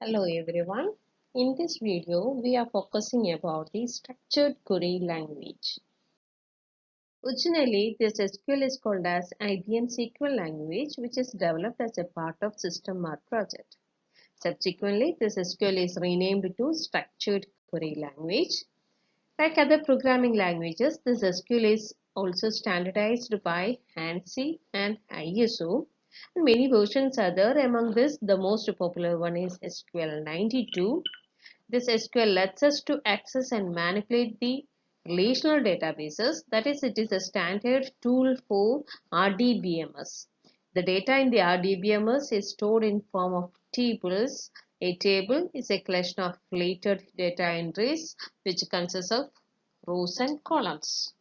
Hello everyone. In this video, we are focusing about the structured query language. Originally, this SQL is called as IBM SQL language, which is developed as a part of SystemR project. Subsequently, this SQL is renamed to structured query language. Like other programming languages, this SQL is also standardized by ANSI and ISO. And many versions are there. Among this, the most popular one is SQL 92. This SQL lets us to access and manipulate the relational databases. That is, it is a standard tool for RDBMS. The data in the RDBMS is stored in form of tables. A table is a collection of related data entries which consists of rows and columns.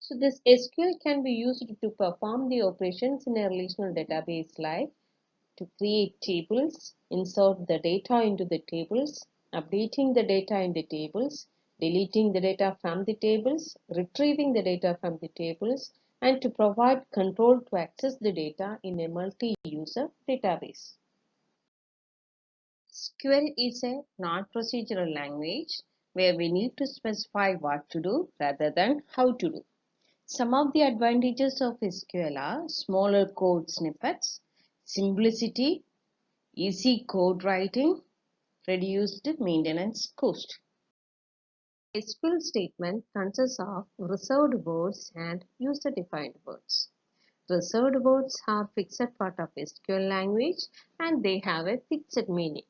So this SQL can be used to perform the operations in a relational database like to create tables, insert the data into the tables, updating the data in the tables, deleting the data from the tables, retrieving the data from the tables, and to provide control to access the data in a multi-user database. SQL is a non-procedural language where we need to specify what to do rather than how to do. Some of the advantages of SQL are smaller code snippets, simplicity, easy code writing, reduced maintenance cost. SQL statement consists of reserved words and user-defined words. Reserved words are fixed part of SQL language and they have a fixed meaning.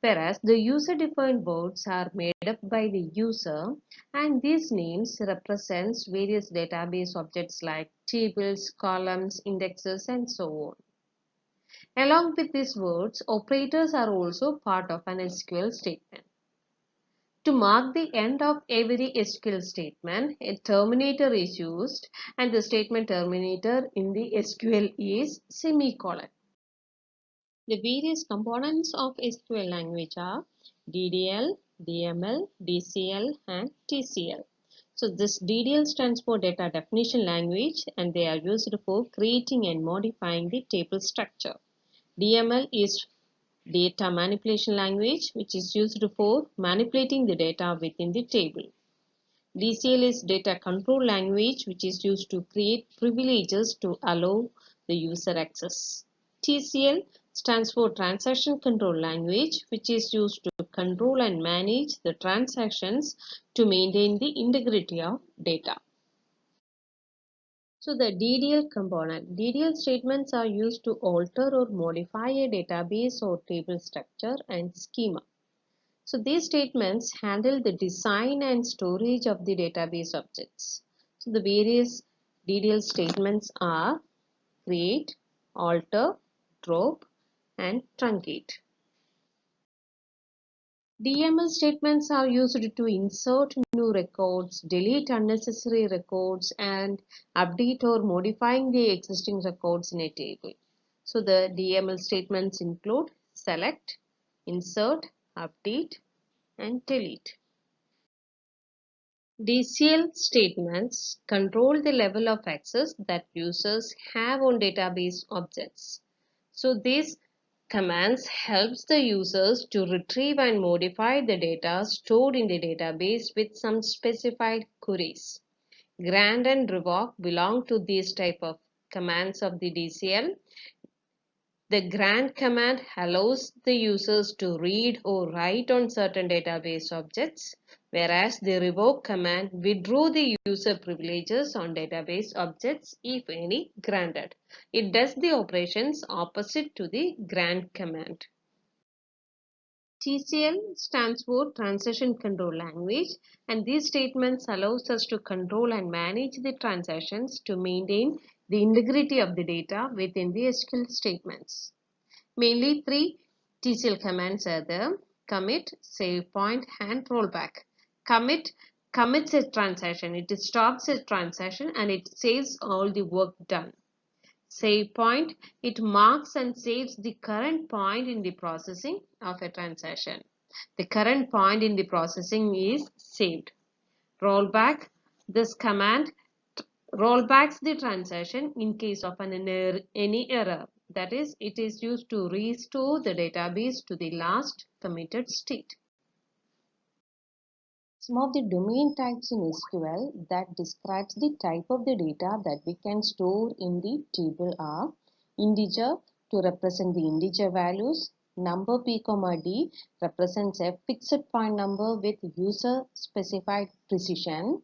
Whereas the user-defined words are made up by the user and these names represents various database objects like tables, columns, indexes and so on. Along with these words, operators are also part of an SQL statement. To mark the end of every SQL statement, a terminator is used and the statement terminator in the SQL is semicolon. The various components of SQL language are DDL, DML, DCL and TCL. So this DDL stands for data definition language and they are used for creating and modifying the table structure. DML is data manipulation language which is used for manipulating the data within the table. DCL is data control language which is used to create privileges to allow the user access. TCL stands for transaction control language which is used to control and manage the transactions to maintain the integrity of data. So the DDL component. DDL statements are used to alter or modify a database or table structure and schema. So these statements handle the design and storage of the database objects. So the various DDL statements are create, alter, drop and truncate. DML statements are used to insert new records, delete unnecessary records and update or modifying the existing records in a table. So the DML statements include select, insert, update and delete. DCL statements control the level of access that users have on database objects. So these commands helps the users to retrieve and modify the data stored in the database with some specified queries. Grant and revoke belong to these type of commands of the DCL. The grant command allows the users to read or write on certain database objects, whereas the revoke command withdraws the user privileges on database objects if any granted. It does the operations opposite to the grant command. TCL stands for Transaction Control Language and these statements allows us to control and manage the transactions to maintain the integrity of the data within the SQL statements. Mainly three TCL commands are there: commit, save point and rollback. Commit commits a transaction, it stops a transaction and it saves all the work done. Save point, it marks and saves the current point in the processing of a transaction. The current point in the processing is saved. Rollback, this command rollbacks the transaction in case of any error. That is, it is used to restore the database to the last committed state. Some of the domain types in SQL that describes the type of the data that we can store in the table are integer to represent the integer values, number p comma d represents a fixed point number with user specified precision,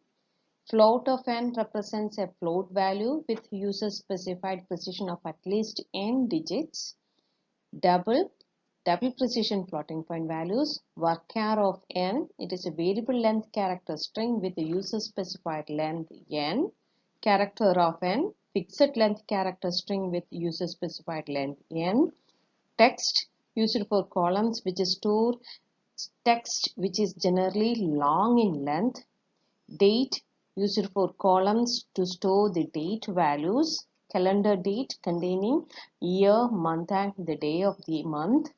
float of n represents a float value with user specified precision of at least n digits, double precision floating point values, varchar of n, it is a variable length character string with a user specified length n, character of n, fixed length character string with user specified length n, text used for columns which store text which is generally long in length, date used for columns to store the date values, calendar date containing year, month and the day of the month,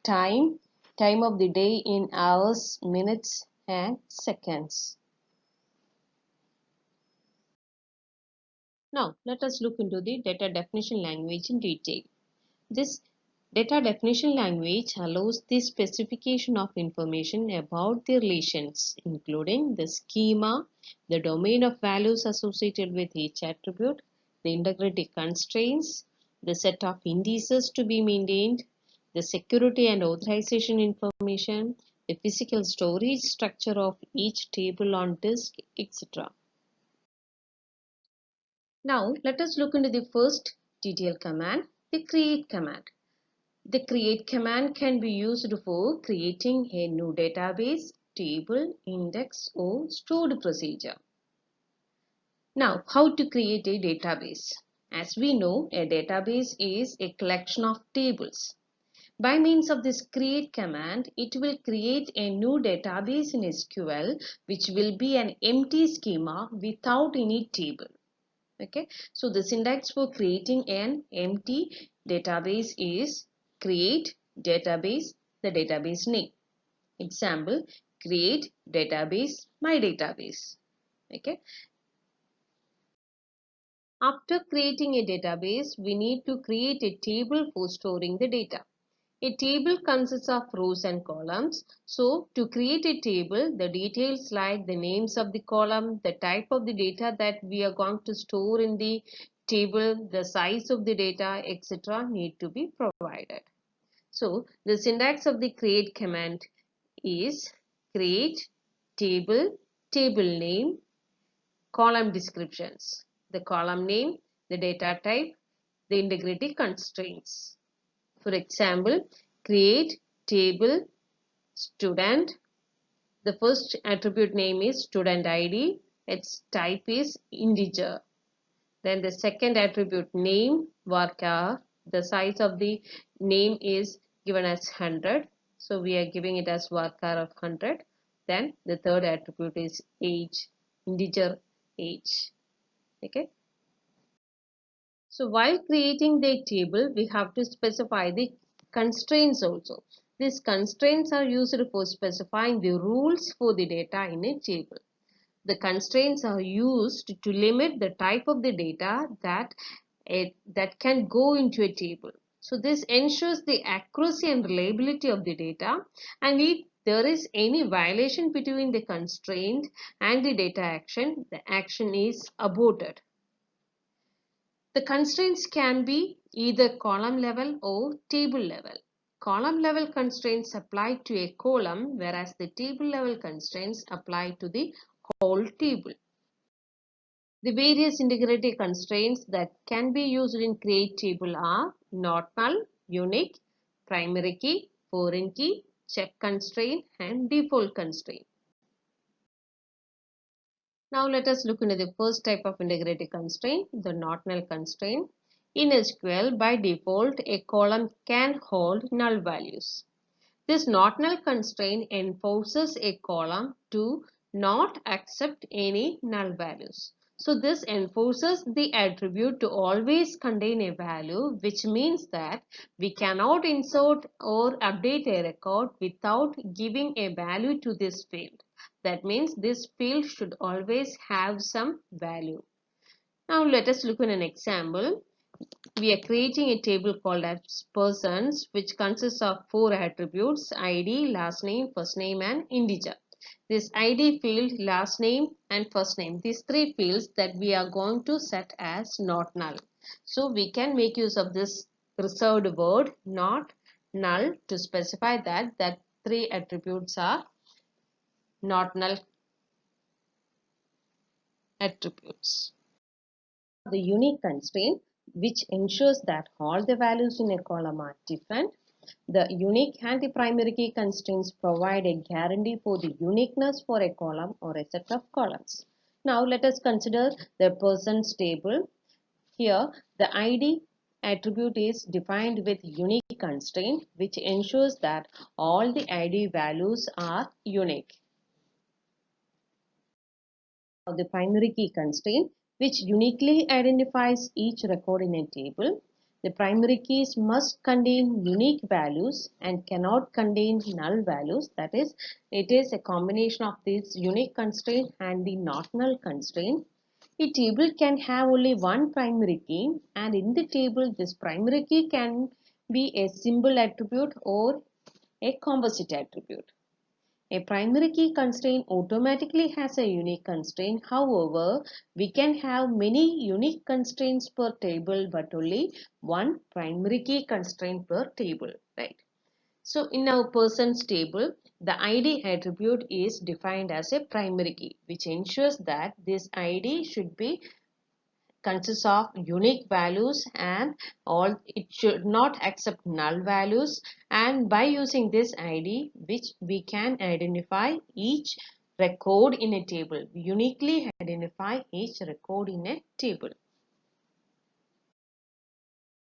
time of the day in hours, minutes and seconds. Now let us look into the data definition language in detail. This data definition language allows the specification of information about the relations, including the schema, the domain of values associated with each attribute, the integrity constraints, the set of indices to be maintained, the security and authorization information, the physical storage structure of each table on disk, etc. Now let us look into the first detail command, the create command. The create command can be used for creating a new database, table, index or stored procedure. Now, how to create a database? As we know, a database is a collection of tables. By means of this create command, it will create a new database in SQL which will be an empty schema without any table. Okay, so the syntax for creating an empty database is create database, the database name. Example, create database, my database. Okay. After creating a database, we need to create a table for storing the data. A table consists of rows and columns. So, to create a table, the details like the names of the column, the type of the data that we are going to store in the table, the size of the data, etc. need to be provided. So, the syntax of the create command is create table, table name, column descriptions, the column name, the data type, the integrity constraints. For example, create table student. The first attribute name is student ID. Its type is integer. Then the second attribute name varchar. The size of the name is given as 100. So we are giving it as varchar of 100. Then the third attribute is age, integer age. Okay. So while creating the table, we have to specify the constraints also. These constraints are used for specifying the rules for the data in a table. The constraints are used to limit the type of the data that can go into a table. So this ensures the accuracy and reliability of the data, and if there is any violation between the constraint and the data action, the action is aborted. The constraints can be either column level or table level. Column level constraints apply to a column, whereas the table level constraints apply to the whole table. The various integrity constraints that can be used in create table are not null, unique, primary key, foreign key, check constraint and default constraint. Now let us look into the first type of integrity constraint, the not null constraint. In SQL, by default, a column can hold null values. This not null constraint enforces a column to not accept any null values. So this enforces the attribute to always contain a value, which means that we cannot insert or update a record without giving a value to this field. That means this field should always have some value. Now let us look at an example. we are creating a table called as persons, which consists of 4 attributes: ID, last name, first name, and integer. This ID field, last name, and first name, these 3 fields that we are going to set as not null. So we can make use of this reserved word not null to specify that 3 attributes are not null attributes. The unique constraint, which ensures that all the values in a column are different. The unique and the primary key constraints provide a guarantee for the uniqueness for a column or a set of columns. Now let us consider the persons table. Here the ID attribute is defined with unique constraint, which ensures that all the ID values are unique. The primary key constraint, which uniquely identifies each record in a table. The primary keys must contain unique values and cannot contain null values. That is, it is a combination of this unique constraint and the not null constraint. A table can have only one primary key, and in the table this primary key can be a symbol attribute or a composite attribute. A primary key constraint automatically has a unique constraint. However, we can have many unique constraints per table but only one primary key constraint per table, right? So in our persons table, the ID attribute is defined as a primary key, which ensures that this ID should be consists of unique values, and all it should not accept null values, and by using this ID, which we can identify each record in a table, uniquely identify each record in a table.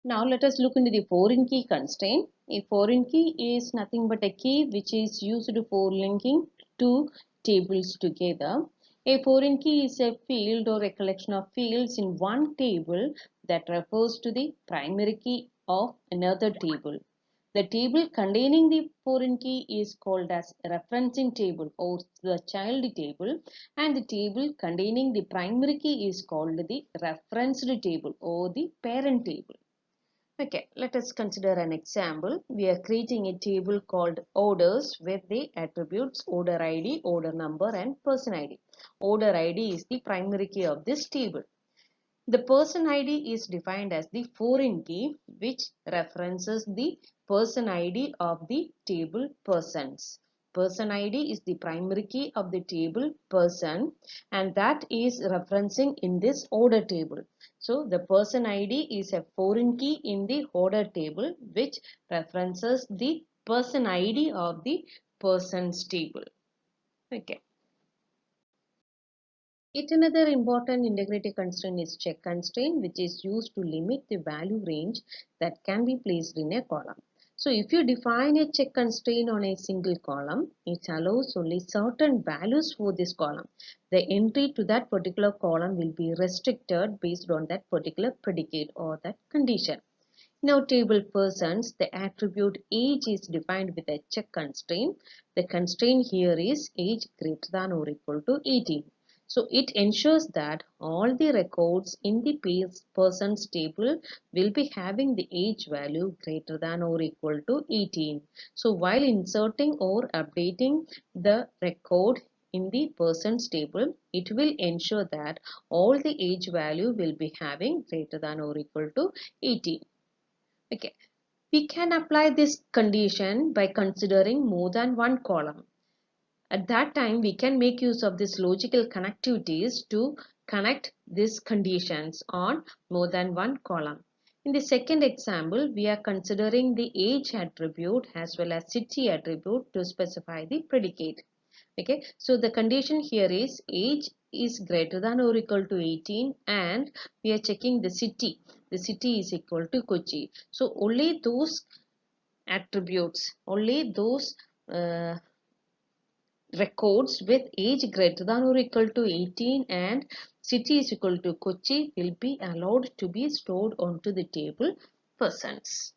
Now let us look into the foreign key constraint. A foreign key is nothing but a key which is used for linking two tables together. A foreign key is a field or a collection of fields in one table that refers to the primary key of another table. The table containing the foreign key is called as referencing table or the child table, and the table containing the primary key is called the referenced table or the parent table. Okay, let us consider an example. We are creating a table called orders with the attributes order ID, order number, and person ID. Order ID is the primary key of this table. The person ID is defined as the foreign key which references the person ID of the table persons. Person ID is the primary key of the table person, and that is referencing in this order table. So the person ID is a foreign key in the order table which references the person ID of the persons table. Okay. Yet another important integrity constraint is check constraint, which is used to limit the value range that can be placed in a column. So if you define a check constraint on a single column, it allows only certain values for this column. The entry to that particular column will be restricted based on that particular predicate or that condition. In our table persons, the attribute age is defined with a check constraint. The constraint here is age greater than or equal to 18. So it ensures that all the records in the persons table will be having the age value greater than or equal to 18. So while inserting or updating the record in the persons table, it will ensure that all the age value will be having greater than or equal to 18. Okay, we can apply this condition by considering more than one column. At that time, we can make use of these logical connectivities to connect these conditions on more than one column. In the second example, we are considering the age attribute as well as city attribute to specify the predicate. Okay, so the condition here is age is greater than or equal to 18, and we are checking the city. The city is equal to Kochi. So only those attributes, only those records with age greater than or equal to 18 and city is equal to Kochi will be allowed to be stored onto the table persons.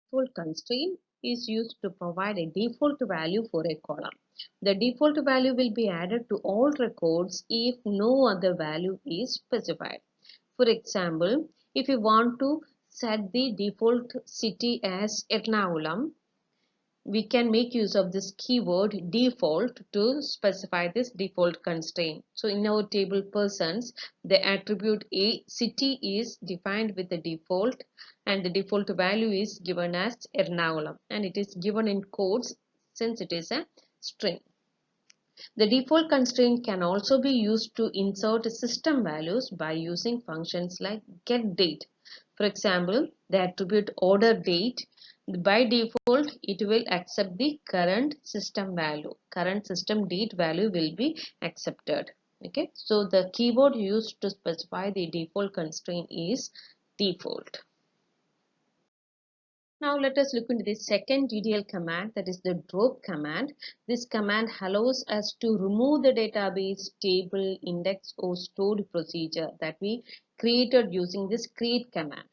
Default constraint is used to provide a default value for a column. The default value will be added to all records if no other value is specified. For example, if you want to set the default city as Ernakulam, we can make use of this keyword default to specify this default constraint. So in our table persons, the attribute a city is defined with the default, and the default value is given as Ernakulam, and it is given in quotes since it is a string. The default constraint can also be used to insert system values by using functions like getDate. For example, the attribute orderDate, by default it will accept the current system value. Current system date value will be accepted. Okay, so the keyword used to specify the default constraint is default. Now let us look into the second DDL command, that is the drop command. This command allows us to remove the database, table, index or stored procedure that we created using this create command.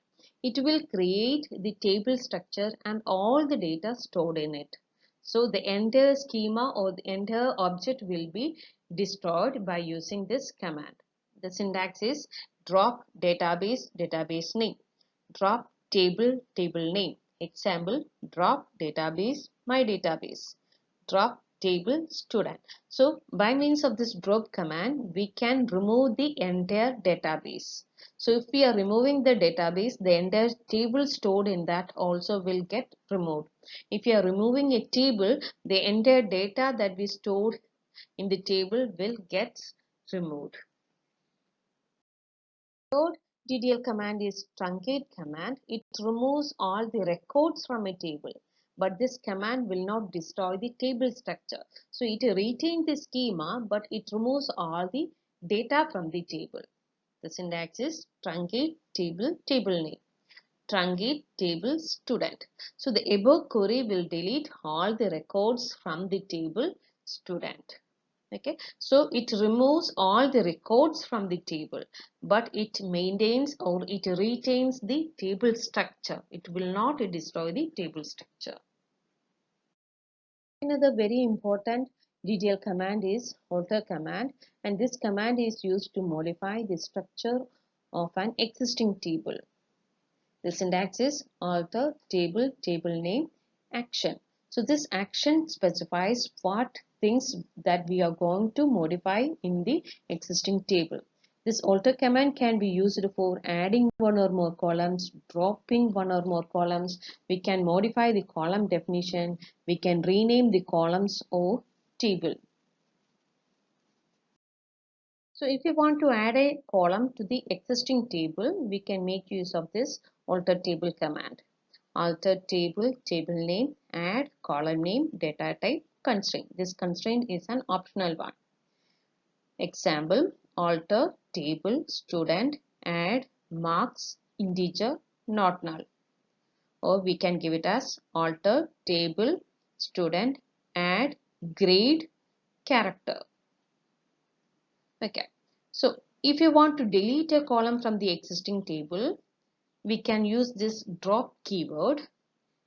It will create the table structure and all the data stored in it. So the entire schema or the entire object will be destroyed by using this command. The syntax is drop database, database name, drop table, table name. Example, drop database, my database, drop table student. So by means of this drop command, we can remove the entire database. So if we are removing the database, the entire table stored in that also will get removed. If you are removing a table, the entire data that we stored in the table will get removed. Third DDL command is truncate command. It removes all the records from a table, but this command will not destroy the table structure. So it retains the schema, but it removes all the data from the table. The syntax is truncate table, table name, truncate table student. So the above query will delete all the records from the table student. Okay, so it removes all the records from the table, but it maintains or it retains the table structure. It will not destroy the table structure. Another very important DDL command is alter command, and this command is used to modify the structure of an existing table. The syntax is alter table, table name, action. So this action specifies what things that we are going to modify in the existing table. This alter command can be used for adding one or more columns, dropping one or more columns. We can modify the column definition. We can rename the columns or table. So if you want to add a column to the existing table, we can make use of this alter table command. Alter table, table name, add column name, data type, constraint. This constraint is an optional one. Example, alter table student, add marks integer not null. Or we can give it as alter table student, add grade character. Okay, so if you want to delete a column from the existing table, we can use this drop keyword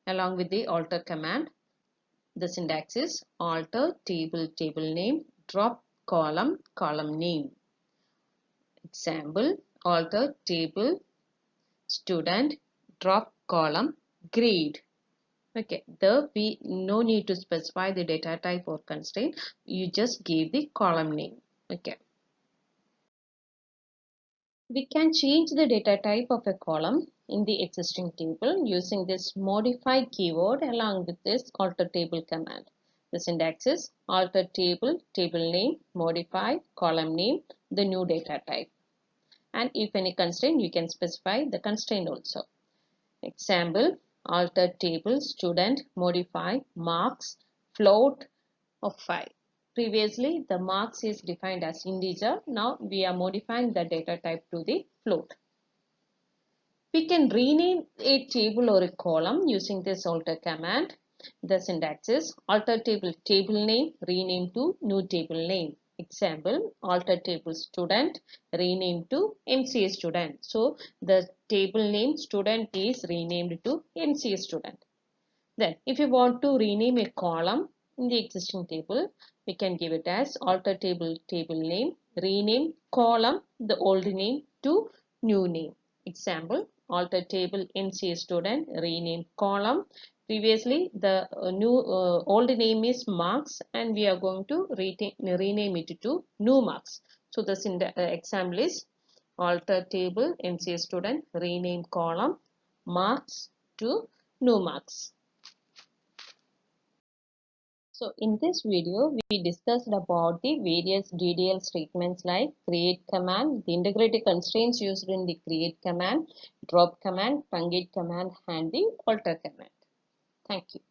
along with the alter command. The syntax is alter table, table name, drop column, column name. Example, alter table student, drop column grade. Okay, we no need to specify the data type or constraint. You just give the column name. Okay. We can change the data type of a column in the existing table using this modify keyword along with this alter table command. The syntax is alter table, table name, modify, column name, the new data type. And if any constraint, you can specify the constraint also. Example, alter table, student, modify, marks, float of 5. Previously, the marks is defined as integer. Now we are modifying the data type to the float. We can rename a table or a column using this alter command. The syntax is alter table, table name, rename to new table name. Example, alter table student, rename to MCA student. So the table name student is renamed to MCA student. Then if you want to rename a column in the existing table, we can give it as alter table, table name, rename column, the old name to new name. Example, alter table NCA student, rename column. Previously, the old name is marks and we are going to rename it to new marks. So the example is alter table NCA student, rename column marks to new marks. So in this video, we discussed about the various DDL statements like create command, the integrated constraints used in the create command, drop command, truncate command, and the alter command. Thank you.